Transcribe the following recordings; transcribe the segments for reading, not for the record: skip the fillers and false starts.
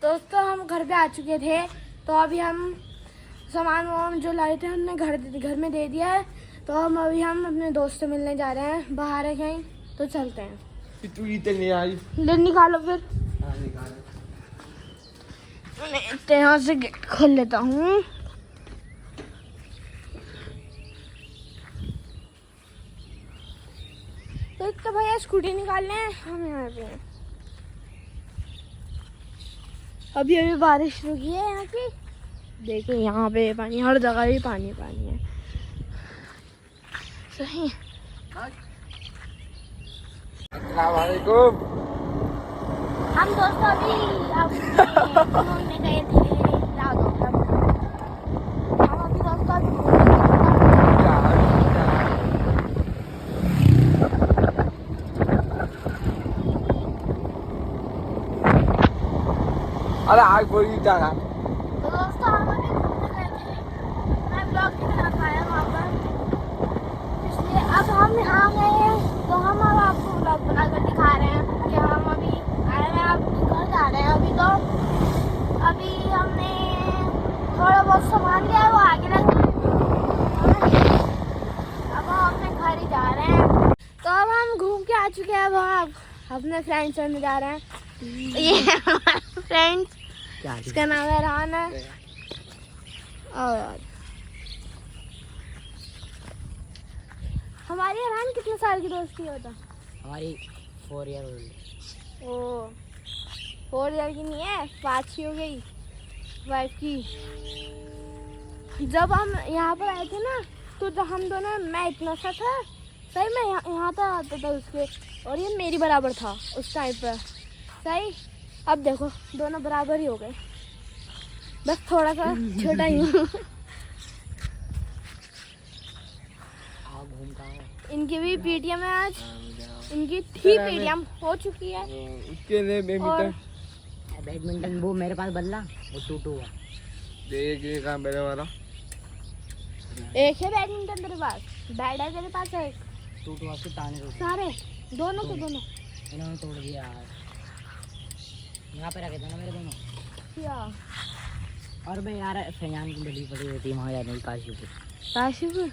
दोस्तों हम घर पे आ चुके थे, तो अभी हम सामान वामान जो लाए थे हमने घर में दे दिया है। तो हम अपने दोस्त से मिलने जा रहे हैं, बाहर है कहीं, तो चलते हैं। तू नहीं आई ले निकालो फिर। मैं यहाँ से गेट खोल लेता हूँ। तो भैया स्कूटी निकालने हैं, हम यहाँ पे हैं। अभी अभी बारिश रुकी है यहाँ की। देखो यहाँ पे पानी, हर जगह ही पानी पानी है। सही। अस्सलामुअलैकुम। हम दोस्तों अभी घूमने गए थे। हम अभी दोस्तों अरे आग बोली जा रहा। तो दोस्तों हम अभी घूमने गए थे। मैं ब्लॉग नहीं बना पाया वहाँ पर, इसलिए अब हम यहाँ गए हैं। तो हम अब आपको ब्लॉग बनाकर दिखा रहे हैं कि हम अभी आए हैं, आप घर जा रहे हैं। अभी हमने थोड़ा बहुत सामान लिया है, वो आगे लगा। अब हम अपने घर ही जा रहे हैं। तो अब हम घूम के आ चुके हैं। अब हम अपने फ्रेंड्स में जा रहे हैं। ये फ्रेंड्स, इसका नाम है राना। और हमारी रान कितने साल की दोस्ती होता? हमारी 4 ईयर ओल्ड। ओ 4 ईयर की नहीं है, 5 की हो गई वाइफ की। जब हम यहाँ पर आए थे ना, तो जब हम दोनों, मैं इतना सा था सही, मैं यहाँ पर आता था उसके, और ये मेरी बराबर था उस टाइम पर। सही। अब देखो दोनों बराबर ही हो गए, बस थोड़ा सा छोटा ही हूँ। इनकी भी पीटीएम है आज, इनकी 3 पीटीएम हो चुकी है। उसके लिए बैडमिंटन वो मेरे पास बल्ला, वो टूटू हुआ। देख कहाँ मेरे वाला एक है बैडमिंटन तेरे पास, बैट है तेरे पास है, टूटू हुआ, उसके ताने टूटे। सारे दोनों के दोनों इन्होंने तोड़ दिया यार। यहाँ पे रखे थे ना मेरे दोनों। क्या? और भाई यार फैजान की बड़ी पड़ी होती है वहाँ जाने की, काशीपुर।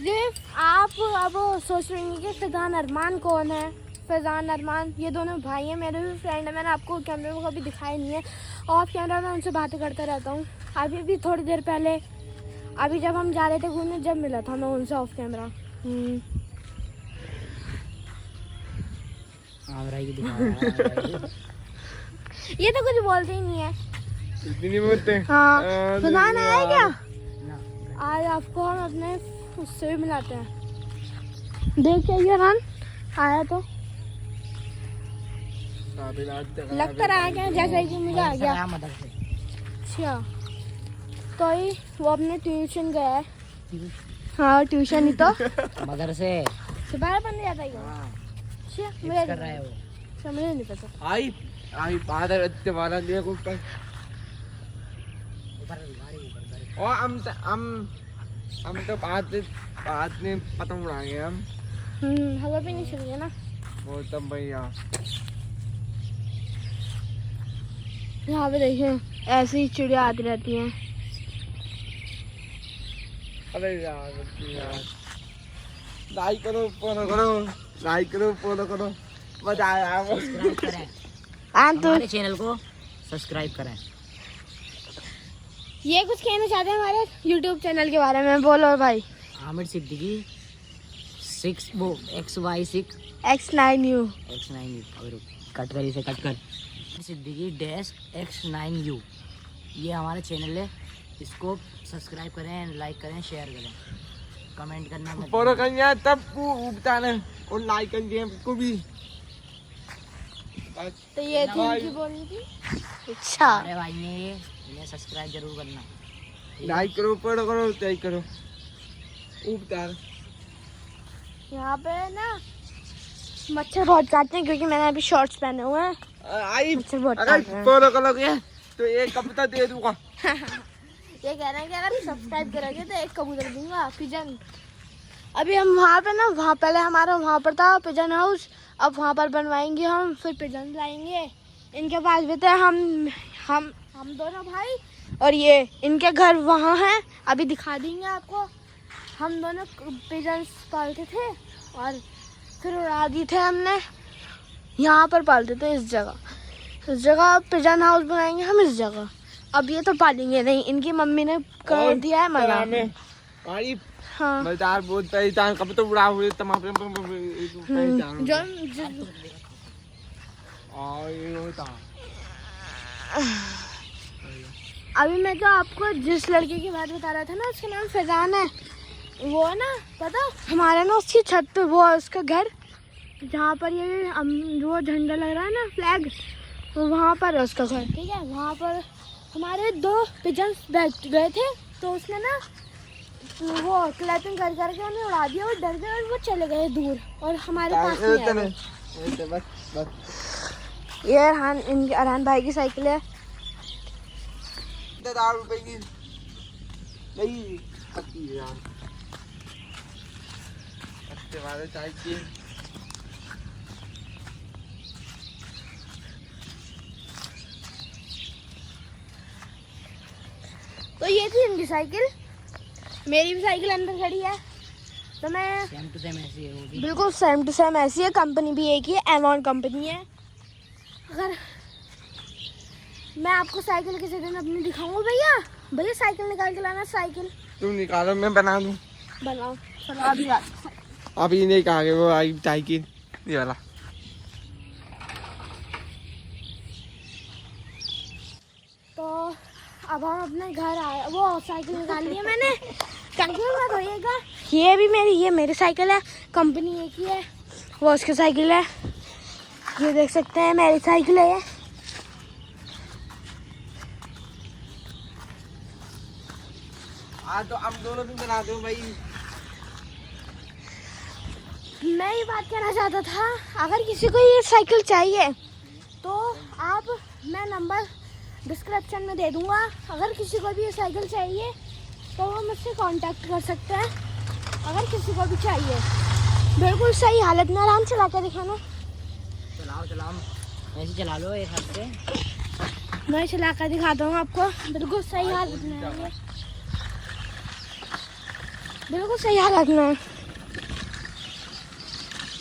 ये आप अब सोच रहे हैं कि फैजान अरमान कौन है? फैजान अरमान ये दोनों भाई हैं, मेरे भी फ्रेंड है। मैंने आपको कैमरे में कभी दिखाया नहीं है, ऑफ कैमरा में उनसे बातें करता रहता हूँ। अभी भी थोड़ी देर पहले, अभी जब हम जा रहे थे घूमने, जब मिला था मैं उनसे ऑफ कैमरा। ये तो कुछ बोलते ही नहीं है। इतनी बोलते हैं। हाँ फैजान आया क्या? आज आपको हम अपने उससे भी मिलाते हैं। देख के ये रन आया तो लगता रहा क्या, जैसे कि मुझे आ गया। अच्छा तो ही वो अपने ट्यूशन गया है। हाँ ट्यूशन ही तो मदरसे सुबह पढ़ने जाता है। अच्छा मुझे कर रहा है वो, समझ नहीं पता। आई बात है वाला लिए को पर और हम तो बात में पतंग उड़ाएंगे हम। हवा भी नहीं चल गया ना वो तब भैया। यहाँ पे देखिए ऐसी ही चिड़िया आती रहती हैं। अरे यार लाइक करो, फॉलो करो, लाइक करो, फॉलो करो, मजा आया। हमारे चैनल को सब्सक्राइब करें। ये कुछ कहना चाहते हैं हमारे YouTube चैनल के बारे में, बोलो भाई। आमिर सिद्दीकी 6 वो XY6 X9U अगर कट कर, इसे कट कर, सिद्दीकी -X9U ये हमारा चैनल है। इसको सब्सक्राइब करें, लाइक करें, शेयर करें, कमेंट करना मत फॉलो करिए, तब बताना और लाइक करिए को भी। तो ये थी उनकी बोलनी थी। अच्छा अरे भाई ने इन्हें सब्सक्राइब जरूर करना, लाइक करो, फॉलो करो, लाइक करो। उतार यहाँ पे ना मच्छर बहुत काटते हैं, क्योंकि मैंने अभी शॉर्ट्स पहने हुए हैं। आई मच्छर बहुत अगर काट रहे हैं। फॉलो करोगे तो एक कविता दे दूंगा। ये कह रहे हैं कि अगर सब्सक्राइब करोगे तो एक कबूतर दूंगा, पिजन। अभी हम वहाँ पे ना, वहाँ पहले हमारा वहाँ पर था पिजन हाउस, अब वहाँ पर बनवाएंगे हम, फिर पिजन लाएंगे। इनके पास भी थे, हम दोनों भाई, और ये इनके घर वहाँ हैं, अभी दिखा देंगे आपको। हम दोनों पिजन्स पालते थे और फिर उड़ा दी थे हमने। यहाँ पर पालते थे इस जगह पिजन हाउस बनाएंगे हम इस जगह। अब ये तो पालेंगे नहीं, इनकी मम्मी ने कर दिया है मना। हाँ मजेदार बहुत पहचान कब तो उड़ा हुए तमाम पहचान जो और ये होता। अभी मैं तो आपको जिस लड़के की बात बता रहा था ना, उसका नाम फैजान है। वो है ना, पता हमारे ना उसकी छत पे वो है उसका घर, जहाँ पर ये वो झंडा लग रहा है ना, फ्लैग, तो वहाँ पर है उसका घर। ठीक है, वहाँ पर हमारे 2 पिजन्स बैठ गए थे, तो उसने ना वो क्लैपिंग कर करके उन्हें उड़ा दिया। वो डर गए और वो चले गए दूर, और हमारे पास नहीं आए। बस ये अरहान भाई की साइकिल है। 1000 रुपए की नहीं पक्की है यार। अच्छे वाले साइकिल तो ये थी इनकी साइकिल। मेरी भी साइकिल अंदर खड़ी है, तो मैं सेम टू सेम ऐसी है वो भी। बिल्कुल सेम टू सेम ऐसी है। कंपनी भी एक ही है, एमॉन कंपनी है। अगर मैं आपको साइकिल किसी दिन अपनी दिखाऊंगा, भैया साइकिल निकाल के लाना। साइकिल तुम निकालो, मैं बना दूं। बनाओ, चलो अभी आ। अभी नहीं कहा वो आई साइकिल ये वाला। तो अब हम अपने घर आए। वो साइकिल निकाल ली है मैंने, टंकी में धोइएगा। ये मेरी साइकिल है, कंपनी एक ही है, वो उसकी साइकिल है। ये देख सकते हैं मेरी साइकिल है ये। तो हम दोनों भी बना दो भाई। मैं ये बात कहना चाहता था, अगर किसी को ये साइकिल चाहिए तो मैं नंबर डिस्क्रिप्शन में दे दूंगा। अगर किसी को भी ये साइकिल चाहिए तो वो मुझसे कांटेक्ट कर सकते हैं। अगर किसी को भी चाहिए, बिल्कुल सही हालत में। आराम चला के दिखाना। चलाओ ऐसे चला लो एक हाथ से। मैं चला कर दिखाता हूँ आपको। बिल्कुल सही हालत में है ये, बिल्कुल सही हालत में।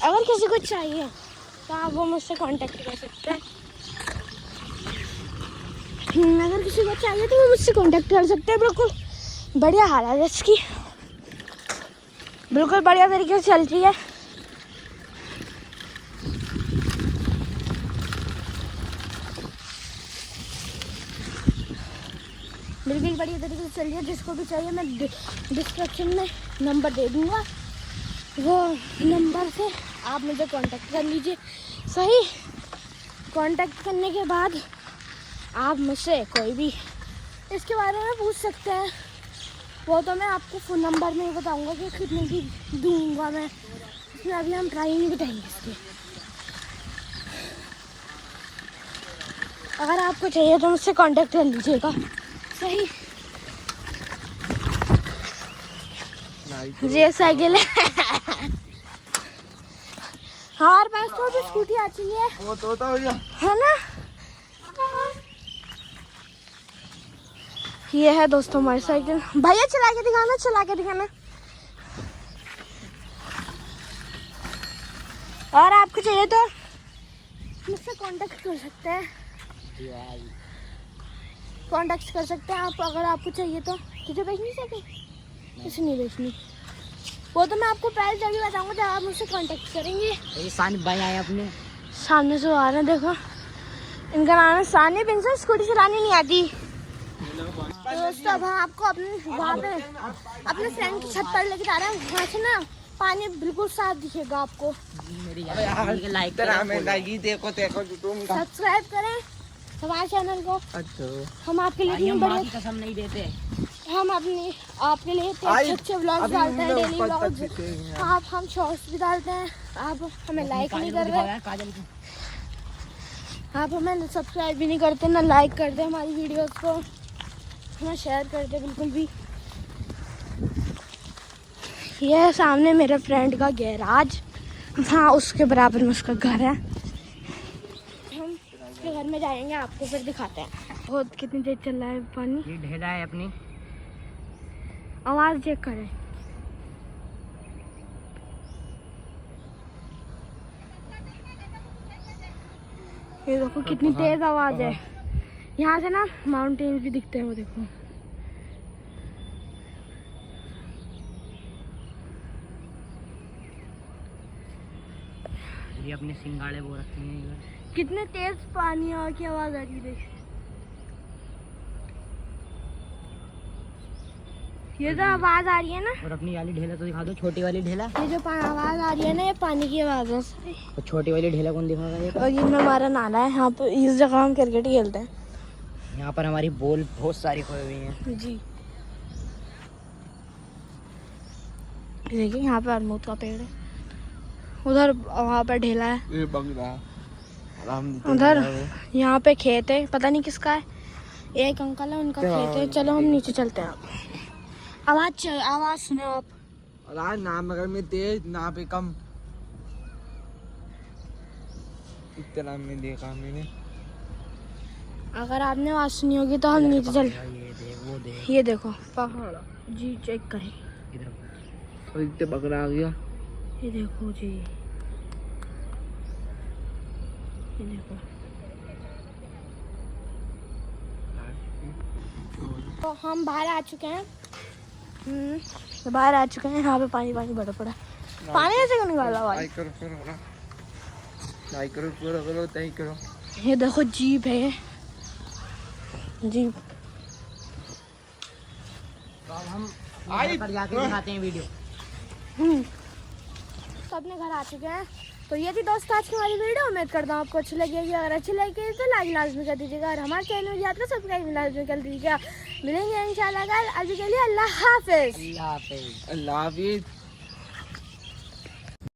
अगर किसी को चाहिए तो आप वो मुझसे कांटेक्ट कर सकते हैं। अगर किसी को चाहिए तो वो मुझसे कांटेक्ट कर सकते हैं। बिल्कुल बढ़िया हालत है इसकी, बिल्कुल बढ़िया तरीके से चल रही है। बिल्कुल बढ़िया तरीके से चल रही है। जिसको भी चाहिए मैं डिस्क्रिप्शन में नंबर दे दूँगा, वो नंबर से आप मुझे कांटेक्ट कर लीजिए। सही, कांटेक्ट करने के बाद आप मुझसे कोई भी इसके बारे में पूछ सकते हैं। वो तो मैं आपको फ़ोन नंबर में ही बताऊंगा कि कितने की दूंगा मैं, इसमें अभी हम ट्राई नहीं बताएंगे इसकी। अगर आपको चाहिए तो मुझसे कांटेक्ट कर लीजिएगा। सही, ये साइकिल है। हमारे पास तो भी स्कूटी आ चाहिए, वो तो भैया है ना। ये है दोस्तों हमारी साइकिल। भैया चला के दिखाना। और आपको चाहिए तो मुझसे कांटेक्ट कर सकते हैं। आप, अगर आपको चाहिए तो। तुझे बेचनी साइकिल? किसी नहीं बेचनी, वो तो मैं आपको प्राइस जब भी बताऊंगा जब आप मुझसे कांटेक्ट करेंगे। ये सानिब भाई आए अपने सामने से आ रहे हैं, देखो इनका नाम है सानिब। इनसे स्कूटी चलानी नहीं आती। दोस्तों अब हम आपको वहाँ पे अपने फ्रेंड की छत पर लेके जा रहे हैं। वहाँ से ना पानी बिल्कुल साफ दिखेगा आपको। लाइक देखो तुम सब्सक्राइब करें हमारे चैनल को। अच्छा, हम आपके लिए हम बड़े, माँ की कसम नहीं देते। हम आपके लिए अच्छे व्लॉग्स डालते हैं, डेली व्लॉग्स। आप हम शॉर्ट्स भी डालते हैं। आप हमें लाइक नहीं कर रहे, काजल की आप हमें सब्सक्राइब भी नहीं करते, ना लाइक करते हमारी वीडियोस को, ना शेयर करते बिल्कुल भी। यह है सामने मेरे फ्रेंड का गैराज, हाँ उसके बराबर में उसका घर है। हम उसके घर में जाएंगे, आपको फिर दिखाते हैं। बहुत कितनी तेज चल रहा है पानी। ये ढेला है अपनी। आवाज चेक करें। ये देखो कितनी तेज आवाज है। यहाँ से ना माउंटेन्स भी दिखते हैं, वो देखो। ये अपने सिंगाड़े वो रखे हैं इधर। कितने तेज पानी की आवाज आ रही है, देख। ये जो आवाज आ रही है ना, और अपनी वाली ढेला तो दिखा दो, छोटी वाली ढेला। ये जो आवाज आ रही है ना, ये पानी की आवाज है। तो छोटी वाली ढेला कौन दिखाएगा ये? और ये हमारा नाला है, यहाँ पे इस जगह हम क्रिकेट खेलते हैं। यहाँ पर हमारी बॉल बहुत सारी खोई हुई हैं। जी देखिए, यहाँ पे अमरूद का पेड़ है, उधर वहाँ पे ढेला है, ये बंगला उधर यहाँ पे खेत है, पता नहीं किसका है। एक अंकल है, उनका खेत है। चलो हम नीचे चलते हैं। आवाज सुनो आप। आवाज ना मगर में तेज ना पे कम, इतना में देखा मैंने। अगर आपने आवाज सुनी होगी तो हम नीचे चल। ये देख, वो देख, ये देखो पहाड़ जी, चेक करें। इधर और इतने बकरा आ गया। ये देखो जी, ये देखो। तो हम बाहर आ चुके हैं। तो बाहर आ चुके हैं। यहाँ पे पानी पानी भरा पड़ा है। पानी ऐसे क्यों निकाला भाई? लाइक करो फिर होना, लाइक करो पूरा करो तय करो। ये देखो जीप है, जीप। तो अब हम घर पर जाके दिखाते हैं वीडियो। तो अपने घर आ चुके हैं। तो ये थी दोस्त आज की हमारी वीडियो। उम्मीद करता हूँ आपको अच्छी लगेगी। अगर अच्छी लगी तो लाइक लाजमी कर दीजिएगा, और हमारे चैनल में जाकर सब्सक्राइब लाजमी कर दीजिएगा। मिलेंगे इंशाल्लाह कल। अभी के लिए अल्लाह हाफिज। अल्लाह हाफिज। अल्लाह हाफिज।